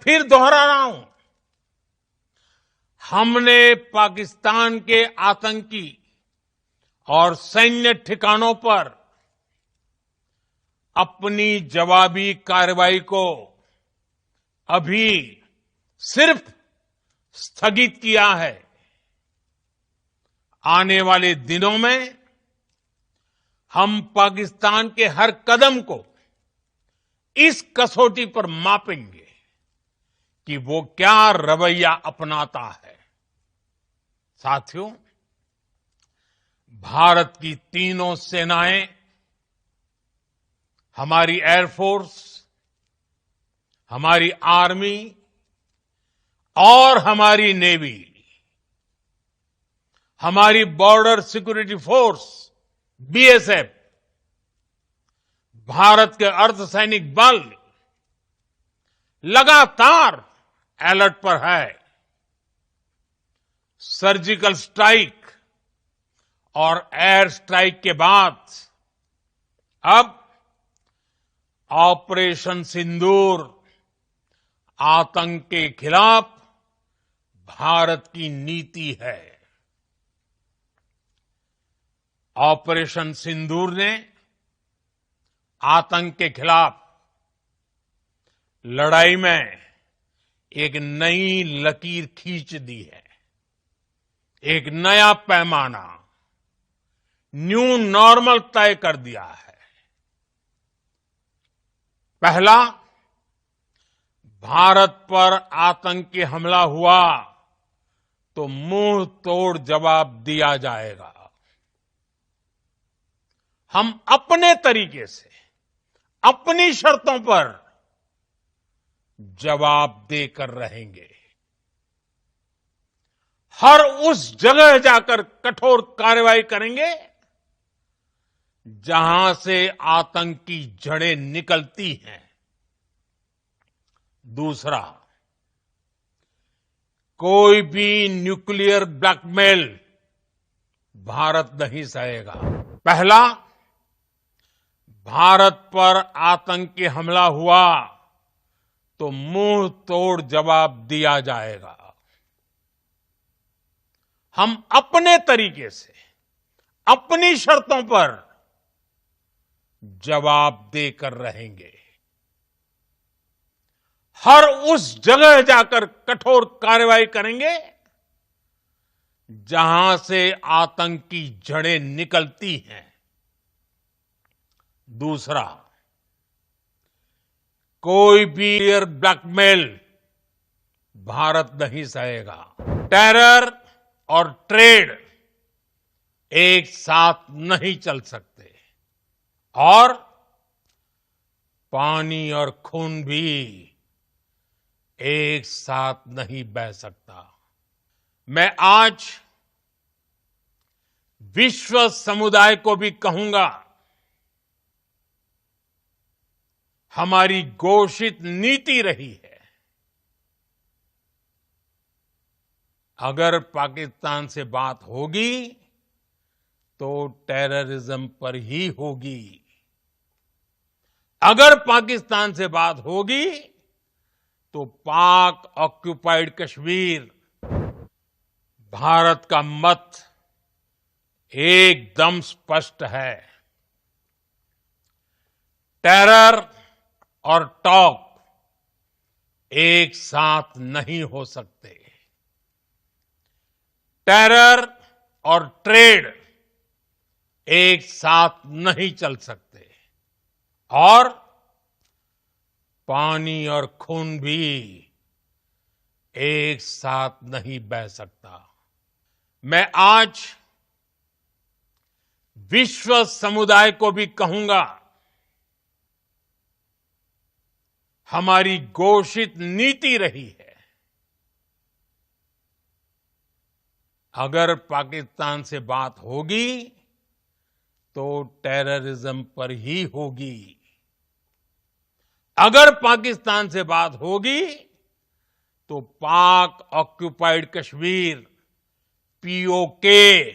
फिर दोहरा रहा हूं, हमने पाकिस्तान के आतंकी और सैन्य ठिकानों पर अपनी जवाबी कार्रवाई को अभी सिर्फ स्थगित किया है। आने वाले दिनों में हम पाकिस्तान के हर कदम को इस कसौटी पर मापेंगे कि वो क्या रवैया अपनाता है। साथियों, भारत की तीनों सेनाएं, हमारी एयरफोर्स, हमारी आर्मी और हमारी नेवी, हमारी border security force BSF, Bharat के अर्धसैनिक बल लगातार अलर्ट पर है। सर्जिकल स्ट्राइक और एयर स्ट्राइक के बाद अब ऑपरेशन सिंदूर आतंक के खिलाफ भारत की नीति है। ऑपरेशन सिंदूर ने आतंक के खिलाफ लड़ाई में एक नई लकीर खींच दी है, एक नया पैमाना, न्यू नॉर्मल तय कर दिया है। पहला, भारत पर आतंकी हमला हुआ तो मुंह तोड़ जवाब दिया जाएगा। हम अपने तरीके से, अपनी शर्तों पर जवाब देकर रहेंगे। हर उस जगह जाकर कठोर कार्रवाई करेंगे जहां से आतंक की जड़ें निकलती हैं। दूसरा, कोई भी न्यूक्लियर ब्लैकमेल भारत नहीं सहेगा। पहला, भारत पर आतंकी हमला हुआ तो मुंह तोड़ जवाब दिया जाएगा। हम अपने तरीके से, अपनी शर्तों पर जवाब देकर रहेंगे। हर उस जगह जाकर कठोर कार्रवाई करेंगे जहां से आतंक की जड़ें निकलती हैं। दूसरा, कोई भी ब्लैकमेल भारत नहीं सहेगा। टेरर और ट्रेड एक साथ नहीं चल सकते और पानी और खून भी एक साथ नहीं बह सकता। मैं आज विश्व समुदाय को भी कहूंगा, हमारी घोषित नीति रही है, अगर पाकिस्तान से बात होगी तो टेररिज्म पर ही होगी। अगर पाकिस्तान से बात होगी तो पाक ऑक्युपाइड कश्मीर, भारत का मत एकदम स्पष्ट है। टेरर और टॉक एक साथ नहीं हो सकते। टेरर और ट्रेड एक साथ नहीं चल सकते और पानी और खून भी एक साथ नहीं बह सकता। मैं आज विश्व समुदाय को भी कहूंगा, हमारी घोषित नीति रही है, अगर पाकिस्तान से बात होगी तो टेररिज्म पर ही होगी। अगर पाकिस्तान से बात होगी तो पाक ऑक्युपाइड कश्मीर, पीओके,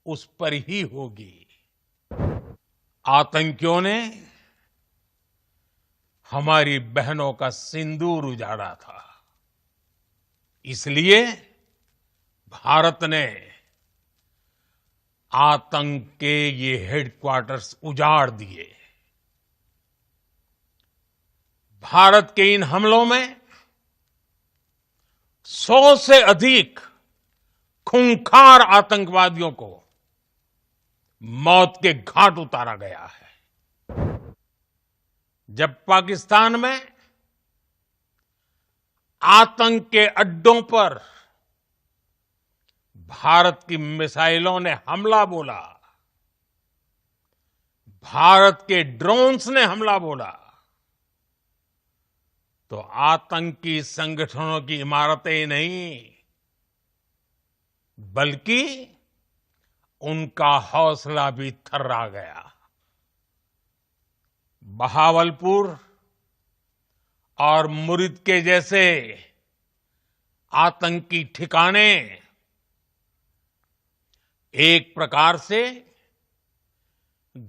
उस पर ही होगी। आतंकियों ने हमारी बहनों का सिंदूर उजाड़ा था। इसलिए भारत ने आतंक के ये हेडक्वार्टर्स उजाड़ दिए। भारत के इन हमलों में 100 से अधिक खूंखार आतंकवादियों को मौत के घाट उतारा गया है। जब पाकिस्तान में आतंक के अड्डों पर भारत की मिसाइलों ने हमला बोला, भारत के ड्रोन्स ने हमला बोला, तो आतंकी संगठनों की इमारतें नहीं, बल्कि उनका हौसला भी थर्रा गया। बहावलपुर और मुरिद के जैसे आतंकी ठिकाने एक प्रकार से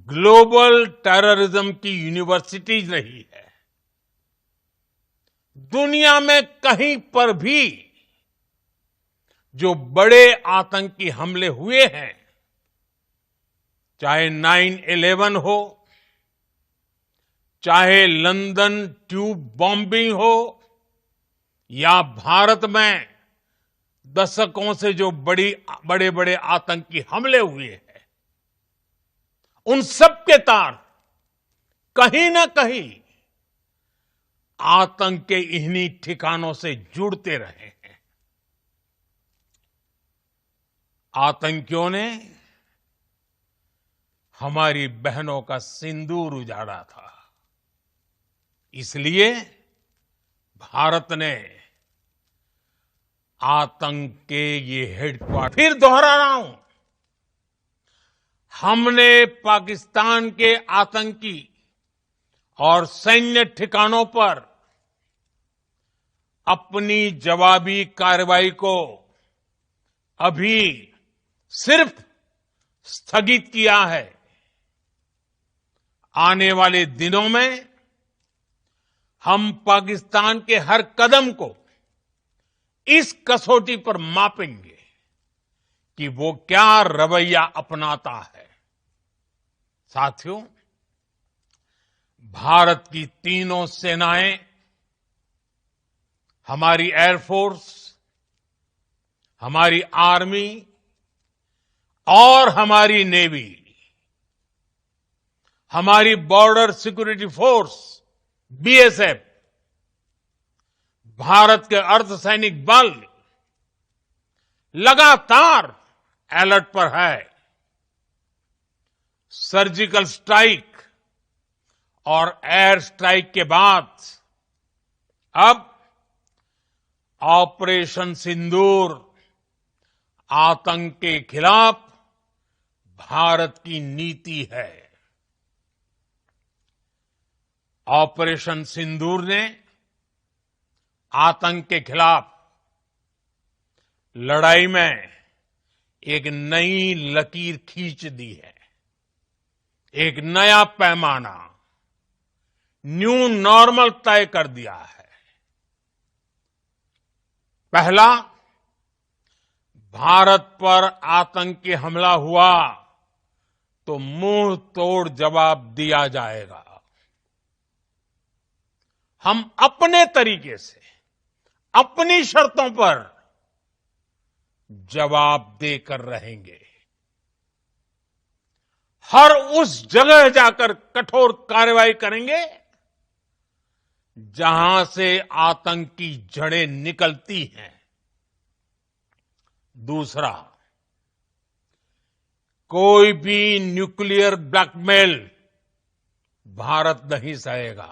ग्लोबल टेररिज्म की यूनिवर्सिटीज रही है। दुनिया में कहीं पर भी जो बड़े आतंकी हमले हुए हैं, चाहे 9/11 हो, चाहे लंदन ट्यूब बॉम्बिंग हो, या भारत में दशकों से जो बड़े बड़े आतंकी हमले हुए हैं, उन सब के तार कहीं ना कहीं आतंक के इन्हीं ठिकानों से जुड़ते रहे हैं। आतंकियों ने हमारी बहनों का सिंदूर उजाड़ा था। इसलिए भारत ने आतंक के ये हेडक्वार्टर, फिर दोहरा रहा हूं, हमने पाकिस्तान के आतंकी और सैन्य ठिकानों पर अपनी जवाबी कार्रवाई को अभी सिर्फ स्थगित किया है। आने वाले दिनों में हम पाकिस्तान के हर कदम को इस कसौटी पर मापेंगे कि वो क्या रवैया अपनाता है। साथियों, भारत की तीनों सेनाएं, हमारी एयरफोर्स, हमारी आर्मी और हमारी नेवी, हमारी border security force BSF, Bharat के अर्धसैनिक बल लगातार अलर्ट पर है। सर्जिकल स्ट्राइक और एयर स्ट्राइक के बाद अब ऑपरेशन सिंदूर आतंक के खिलाफ भारत की नीति है। ऑपरेशन सिंदूर ने आतंक के खिलाफ लड़ाई में एक नई लकीर खींच दी है, एक नया पैमाना, न्यू नॉर्मल तय कर दिया है। पहला, भारत पर आतंकी हमला हुआ तो मुंह तोड़ जवाब दिया जाएगा। हम अपने तरीके से, अपनी शर्तों पर जवाब देकर रहेंगे। हर उस जगह जाकर कठोर कार्रवाई करेंगे जहां से आतंक की जड़ें निकलती हैं। दूसरा, कोई भी न्यूक्लियर ब्लैकमेल भारत नहीं सहेगा।